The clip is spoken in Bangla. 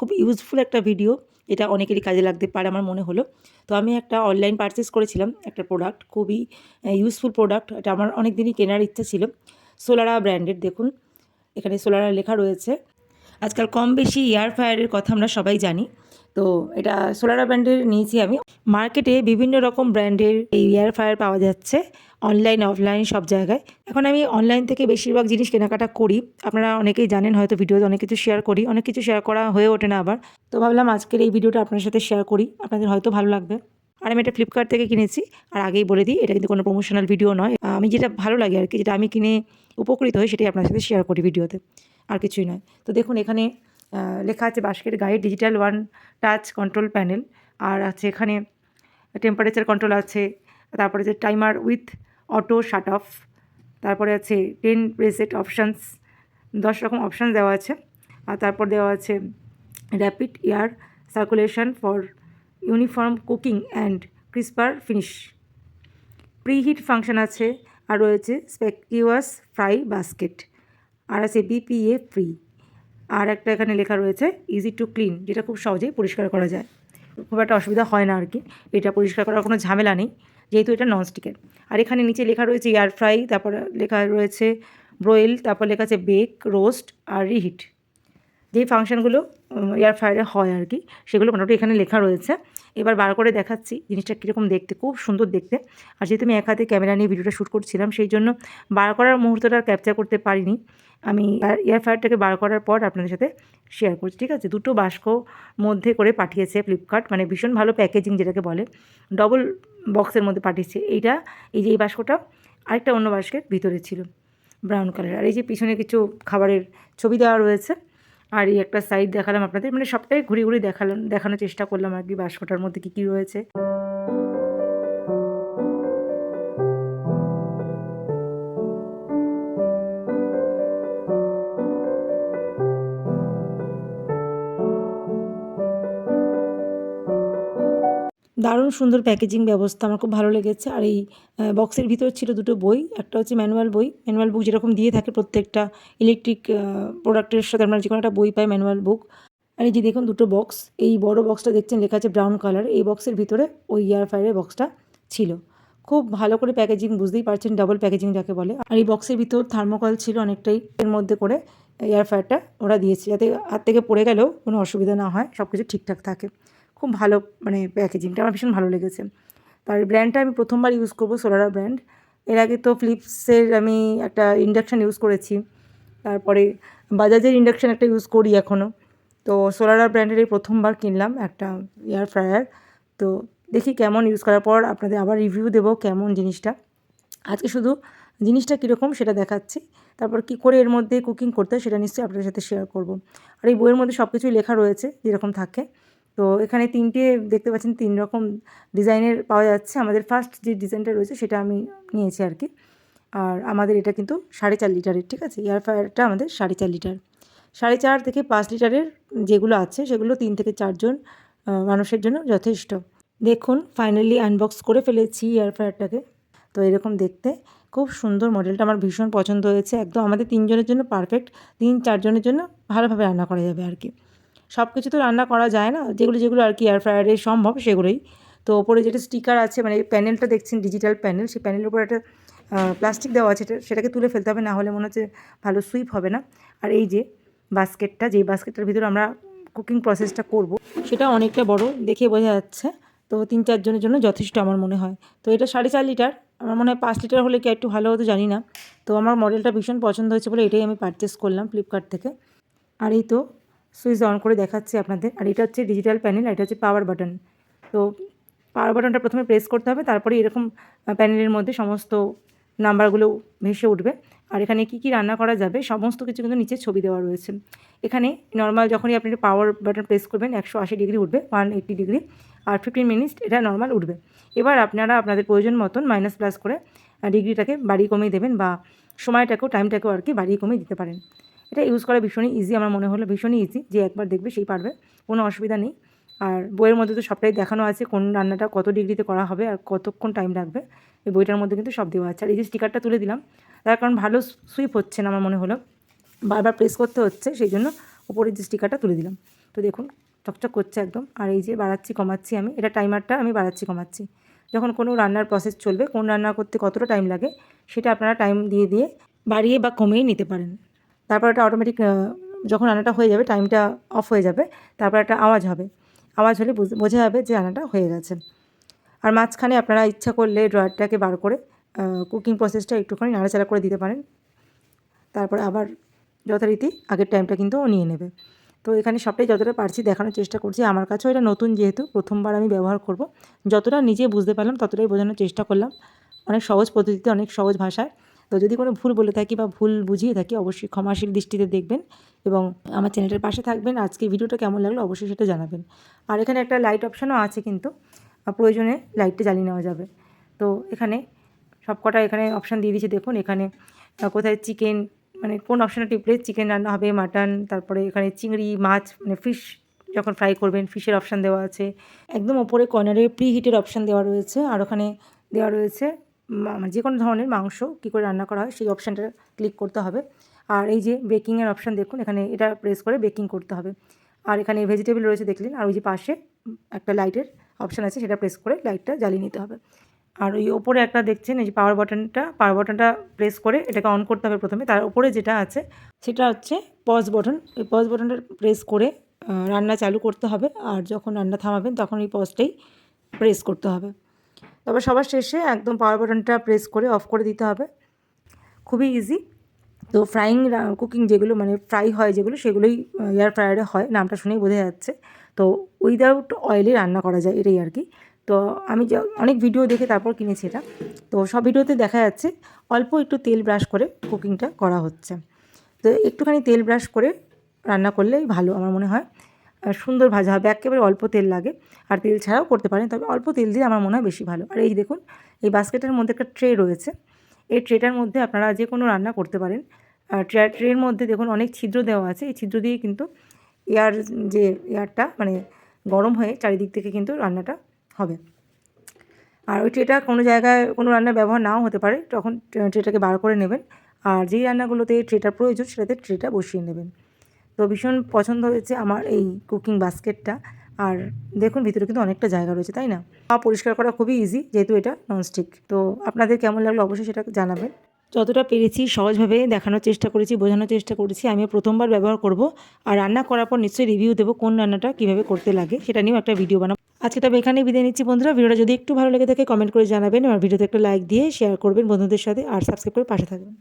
খুব ইউজফুল একটা ভিডিও, এটা অনেকেরই কাজে লাগতে পারে আমার মনে হলো। তো আমি একটা অনলাইন পারচেস করেছিলাম একটা প্রোডাক্ট, খুবই ইউজফুল প্রোডাক্ট। এটা আমার অনেক দিনই কেনার ইচ্ছা ছিল। সোলারা ব্র্যান্ডের, দেখুন এখানে সোলারা লেখা রয়েছে। আজকাল কম বেশি এয়ার ফ্রায়ারের কথা আমরা সবাই জানি। তো এটা সোলারা ব্র্যান্ডের নিয়েছি আমি। মার্কেটে বিভিন্ন রকম ব্র্যান্ডের এই এয়ার ফ্রায়ার পাওয়া যাচ্ছে, অনলাইন অফলাইন সব জায়গায়। এখন আমি অনলাইন থেকে বেশিরভাগ জিনিস কেনাকাটা করি। আপনারা অনেকেই জানেন, হয়তো ভিডিওতে অনেক কিছু শেয়ার করি, অনেক কিছু শেয়ার করা হয়ে ওঠে না আবার। তো ভাবলাম আজকের এই ভিডিওটা আপনার সাথে শেয়ার করি, আপনাদের হয়তো ভালো লাগবে। আর আমি এটা ফ্লিপকার্ট থেকে কিনেছি। আর আগেই বলে দিই, এটা কিন্তু কোনো প্রমোশনাল ভিডিও নয়। আমি যেটা ভালো লাগে আর কি, যেটা আমি কিনে উপকৃত হই, সেটাই আপনার সাথে শেয়ার করি ভিডিওতে, আর কিছুই নয়। তো দেখুন এখানে লেখা আছে বাস্কেট গায়ে digital one touch control panel, আর আছে এখানে টেম্পারেচার কন্ট্রোল আছে, তারপরে যে timer with auto shut off, তারপরে আছে 10 প্রেসেট অপশানস, 10 রকম অপশান দেওয়া আছে। আর তারপর দেওয়া আছে rapid air circulation for uniform cooking and crisper finish, preheat function আছে, আর রয়েছে স্পেকিউয়াস ফ্রাই বাস্কেট, আর আছে বিপিএ ফ্রি। আর একটা এখানে লেখা রয়েছে ইজি টু ক্লিন, যেটা খুব সহজেই পরিষ্কার করা যায়, খুব একটা অসুবিধা হয় না আর কি। এটা পরিষ্কার করার কোনো ঝামেলা নেই, যেহেতু এটা ননস্টিকের। আর এখানে নিচে লেখা রয়েছে এয়ার ফ্রাই, তারপর লেখা রয়েছে ব্রয়েল, তারপর লেখা আছে বেক, রোস্ট আর রিহিট। যেই ফাংশনগুলো এয়ার ফ্রায়ারে হয় আর কি, সেগুলো মোটামুটি এখানে লেখা রয়েছে। এবার বার করে দেখাচ্ছি জিনিসটা কীরকম দেখতে, খুব সুন্দর দেখতে। আর যেহেতু আমি এক হাতে ক্যামেরা নিয়ে ভিডিওটা শ্যুট করছিলাম, সেই জন্য বার করার মুহূর্তটা ক্যাপচার করতে পারিনি। আমি এয়ার ফ্রায়ারটাকে বার করার পর আপনাদের সাথে শেয়ার করছি, ঠিক আছে। দুটো বাস্ক মধ্যে করে পাঠিয়েছে ফ্লিপকার্ট, মানে ভীষণ ভালো প্যাকেজিং যেটাকে বলে, ডবল বক্সের মধ্যে পাঠিয়েছে। এইটা, এই যে এই বাস্কটা আরেকটা অন্য বাস্কের ভিতরে ছিল, ব্রাউন কালার। আর এই যে পিছনে কিছু খাবারের ছবি দেওয়া রয়েছে। আর এই একটা সাইড দেখালাম আপনাদের, মানে সবটাই ঘুরে ঘুরে দেখানোর চেষ্টা করলাম আর কি, বাস্কটার মধ্যে কী কী রয়েছে। দারুণ সুন্দর প্যাকেজিং ব্যবস্থা, আমার খুব ভালো লেগেছে। আর এই বক্সের ভিতর ছিল দুটো বই, একটা হচ্ছে ম্যানুয়াল বই, ম্যানুয়াল বুক যেরকম দিয়ে থাকে প্রত্যেকটা ইলেকট্রিক প্রোডাক্টের সাথে আমরা যে কোনো একটা বই পাই, ম্যানুয়াল বুক। আর এই যে দেখুন দুটো বক্স, এই বড় বক্সটা দেখছেন লেখা আছে ব্রাউন কালার, এই বক্সের ভিতরে ওই এয়ার ফ্রায়ারের বক্সটা ছিল। খুব ভালো করে প্যাকেজিং, বুঝতেই পারছেন ডাবল প্যাকেজিং যাকে বলে। আর এই বক্সের ভিতর থার্মোকল ছিল অনেকটাই, এর মধ্যে করে এয়ার ফ্রায়ারটা ওরা দিয়েছে, যাতে হাত থেকে পড়ে গেলেও কোনো অসুবিধা না হয়, সব কিছু ঠিকঠাক থাকে। খুব ভালো, মানে প্যাকেজিংটা আমার ভীষণ ভালো লেগেছে। তার ব্র্যান্ডটা আমি প্রথমবার ইউজ করবো, সোলারা ব্র্যান্ড। এর আগে তো ফিলিপসের আমি একটা ইন্ডাকশান ইউজ করেছি, তারপরে বাজাজের ইন্ডাকশান একটা ইউজ করি এখনও। তো সোলারা ব্র্যান্ডের এই প্রথমবার কিনলাম একটা এয়ার ফ্রায়ার। তো দেখি কেমন, ইউজ করার পর আপনাদের আবার রিভিউ দেবো কেমন জিনিসটা। আজকে শুধু জিনিসটা কীরকম সেটা দেখাচ্ছি, তারপর কী করে এর মধ্যে কুকিং করতে হয় সেটা নিশ্চয়ই আপনাদের সাথে শেয়ার করব। আর এই বইয়ের মধ্যে সব কিছুই লেখা রয়েছে যেরকম থাকে। তো এখানে 3টে দেখতে পাচ্ছেন, 3 রকম ডিজাইনের পাওয়া যাচ্ছে। আমাদের ফার্স্ট যে ডিজাইনটা রয়েছে সেটা আমি নিয়েছি আর কি। আর আমাদের এটা কিন্তু 4.5 লিটারের, ঠিক আছে। এয়ার ফ্রায়ারটা আমাদের 4.5 লিটার, 4.5 থেকে 5 লিটারের যেগুলো আছে সেগুলো 3 থেকে 4 জন মানুষের জন্য যথেষ্ট। দেখুন ফাইনালি আনবক্স করে ফেলেছি এয়ার ফ্রায়ারটাকে। তো এরকম দেখতে খুব সুন্দর, মডেলটা আমার ভীষণ পছন্দ হয়েছে। একদম আমাদের 3 জনের জন্য পারফেক্ট, 3-4 জনের জন্য ভালোভাবে রান্না করা যাবে আর কি। সব কিছু তো রান্না করা যায় না, যেগুলো যেগুলো আর কি এয়ার ফ্রায়ারে সম্ভব সেগুলোই। তো ওপরে যেটা স্টিকার আছে, মানে প্যানেলটা দেখছেন ডিজিটাল প্যানেল, সেই প্যানেলের উপর একটা প্লাস্টিক দেওয়া আছে, সেটাকে তুলে ফেলতে হবে, না হলে মনে হচ্ছে ভালো সুইপ হবে না। আর এই যে বাস্কেটটা, যেই বাস্কেটটার ভিতরে আমরা কুকিং প্রসেসটা করব, সেটা অনেকটা বড়, দেখে বোঝা যাচ্ছে। তো 3-4 জনের জন্য যথেষ্ট আমার মনে হয়। তো এটা 4.5 লিটার, আমার মনে হয় 5 লিটার হলে কি একটু ভালো হতো জানি না। তো আমার মডেলটা ভীষণ পছন্দ হয়েছে বলে এটাই আমি পারচেস করলাম ফ্লিপকার্ট থেকে। আর এই তো সুইচ অন করে দেখাচ্ছি আপনাদের। আর এটা হচ্ছে ডিজিটাল প্যানেল, আর এটা হচ্ছে পাওয়ার বাটন। তো পাওয়ার বাটনটা প্রথমে প্রেস করতে হবে, তারপরে এরকম প্যানেলের মধ্যে সমস্ত নাম্বারগুলো ভেসে উঠবে। আর এখানে কী কী রান্না করা যাবে সমস্ত কিছু কিন্তু নিচে ছবি দেওয়া রয়েছে। এখানে নর্মাল যখনই আপনি পাওয়ার বাটন প্রেস করবেন 180 ডিগ্রি উঠবে, 180 ডিগ্রি, আর 15 মিনিট এটা নর্মাল উঠবে। এবার আপনারা আপনাদের প্রয়োজন মতন মাইনাস প্লাস করে ডিগ্রিটাকে বাড়িয়ে কমিয়ে দেবেন, বা সময়টাকেও, টাইমটাকেও আর কি বাড়িয়ে কমিয়ে দিতে পারেন। এটা ইউজ করা ভীষণই ইজি, আমার মনে হলো ভীষণই ইজি, যে একবার দেখবে সেই পারবে, কোনো অসুবিধা নেই। আর বইয়ের মধ্যে তো সবটাই দেখানো আছে, কোন রান্নাটা কত ডিগ্রিতে করা হবে আর কতক্ষণ টাইম লাগবে, এই বইটার মধ্যে কিন্তু সব দেওয়া আছে। আর এই যে স্টিকারটা তুলে দিলাম, তার কারণ ভালো সুইপ হচ্ছে না আমার মনে হলো, বারবার প্রেস করতে হচ্ছে, সেই জন্য উপরের যে স্টিকারটা তুলে দিলাম। তো দেখুন চকচক করছে একদম। আর এই যে বাড়াচ্ছি কমাচ্ছি আমি, এটা টাইমারটা আমি বাড়াচ্ছি কমাচ্ছি। যখন কোনো রান্নার প্রসেস চলবে, কোন রান্না করতে কতটা টাইম লাগে সেটা আপনারা টাইম দিয়ে দিয়ে বাড়িয়ে বা কমিয়ে নিতে পারেন। তারপর এটা অটোমেটিক যখন রান্নাটা হয়ে যাবে, টাইমটা অফ হয়ে যাবে, তারপর একটা আওয়াজ হবে। আওয়াজ হলে বোঝা যাবে যে রান্নাটা হয়ে গেছে। আর মাঝখানে আপনারা ইচ্ছা করলে ড্রয়ারটাকে বার করে কুকিং প্রসেসটা একটুখানি নাড়াচাড়া করে দিতে পারেন। তারপরে আবার যথারীতি আগের টাইমটা কিন্তু ও নিয়ে নেবে। তো এখানে সবটাই যতটা পারছি দেখানোর চেষ্টা করছি। আমার কাছেও এটা নতুন, যেহেতু প্রথমবার আমি ব্যবহার করব, যতটা নিজে বুঝতে পারলাম ততটাই বোঝানোর চেষ্টা করলাম, অনেক সহজ পদ্ধতিতে, অনেক সহজ ভাষায়। তো যদি কোনো ভুল বলে থাকি বা ভুল বুঝিয়ে থাকি অবশ্যই ক্ষমাশীল দৃষ্টিতে দেখবেন এবং আমার চ্যানেলের পাশে থাকবেন। আজকে ভিডিওটা কেমন লাগলো অবশ্যই সেটা জানাবেন। আর এখানে একটা লাইট অপশানও আছে, কিন্তু প্রয়োজনে লাইটটা জ্বালিয়ে নেওয়া যাবে। তো এখানে সবকটা এখানে অপশান দিয়ে দিয়েছি। দেখুন এখানে কোথায় চিকেন, মানে কোন অপশানে টিপলে চিকেন রান্না হবে, মাটন, তারপরে এখানে চিংড়ি মাছ, মানে ফিশ যখন ফ্রাই করবেন ফিশের অপশান দেওয়া আছে। একদম ওপরে কর্নারে প্রি হিটের অপশান দেওয়া রয়েছে। আর ওখানে দেওয়া রয়েছে যে কোনো ধরনের মাংস কী করে রান্না করা হয় সেই অপশানটা ক্লিক করতে হবে। আর এই যে বেকিংয়ের অপশান দেখুন, এখানে এটা প্রেস করে বেকিং করতে হবে। আর এখানে ভেজিটেবল রয়েছে দেখলেন। আর ওই যে পাশে একটা লাইটের অপশান আছে, সেটা প্রেস করে লাইটটা জ্বালিয়ে নিতে হবে। আর ওই ওপরে একটা দেখছেন এই যে পাওয়ার বাটনটা প্রেস করে এটাকে অন করতে হবে প্রথমে। তার উপরে যেটা আছে সেটা হচ্ছে পজ বাটন। ওই পজ বাটনটা প্রেস করে রান্না চালু করতে হবে। আর যখন রান্না থামাবেন তখন এই পজটাই প্রেস করতে হবে। তবে সবার শেষে একদম পাওয়ার বাটনটা প্রেস করে অফ করে দিতে হবে। খুবই ইজি। তো ফ্রাইং কুকিং যেগুলো, মানে ফ্রাই হয় যেগুলো, সেগুলোই এয়ার ফ্রায়ারে হয়, নামটা শুনেই বোঝা যাচ্ছে। তো উইদাউট অয়েলে রান্না করা যায়, এটাই আর কি। তো আমি অনেক ভিডিও দেখে তারপর কিনেছি এটা। তো সব ভিডিওতে দেখা যাচ্ছে অল্প একটু তেল ব্রাশ করে কুকিংটা করা হচ্ছে। তো একটুখানি তেল ব্রাশ করে রান্না করলেই ভালো আমার মনে হয়, সুন্দর ভাজা হবে। একেবারে অল্প তেল লাগে, আর তেল ছাড়াও করতে পারেন, তবে অল্প তেল দিয়ে আমার মনে হয় বেশি ভালো। আর এই দেখুন এই বাস্কেটের মধ্যে একটা ট্রে রয়েছে। এই ট্রেটার মধ্যে আপনারা যে কোনো রান্না করতে পারেন। ট্রের মধ্যে দেখুন অনেক ছিদ্র দেওয়া আছে। এই ছিদ্র দিয়ে কিন্তু এয়ারটা মানে গরম হয়ে চারিদিক থেকে কিন্তু রান্নাটা হবে। আর ওই ট্রেটা কোনো জায়গায় কোনো রান্নার ব্যবহার নাও হতে পারে, তখন ট্রেটাকে বার করে নেবেন। আর যেই রান্নাগুলোতে ট্রেটার প্রয়োজন সেটাতে ট্রেটা বসিয়ে নেবেন। তো ভীষণ পছন্দ হয়েছে আমার এই কুকিং বাস্কেটটা। আর দেখুন ভিতরে কিন্তু অনেকটা জায়গা রয়েছে, তাই না? পরিষ্কার করা খুবই ইজি, যেহেতু এটা ননস্টিক। তো আপনাদের কেমন লাগলো অবশ্যই সেটা জানাবেন। যতটা পেরেছি সহজভাবে দেখানোর চেষ্টা করেছি, বোঝানোর চেষ্টা করেছি। আমিও প্রথমবার ব্যবহার করব, আর রান্না করার পর নিশ্চয়ই রিভিউ দেবো কোন রান্নাটা কীভাবে করতে লাগে, সেটা নিয়েও একটা ভিডিও বানাবো। আজকে তবে এখানেই বিদায় নিচ্ছি বন্ধুরা। ভিডিওটা যদি একটু ভালো লেগে থাকে কমেন্ট করে জানাবেন, আর ভিডিওতে একটা লাইক দিয়ে শেয়ার করবেন বন্ধুদের সাথে, আর সাবস্ক্রাইব করে পাশে থাকবেন।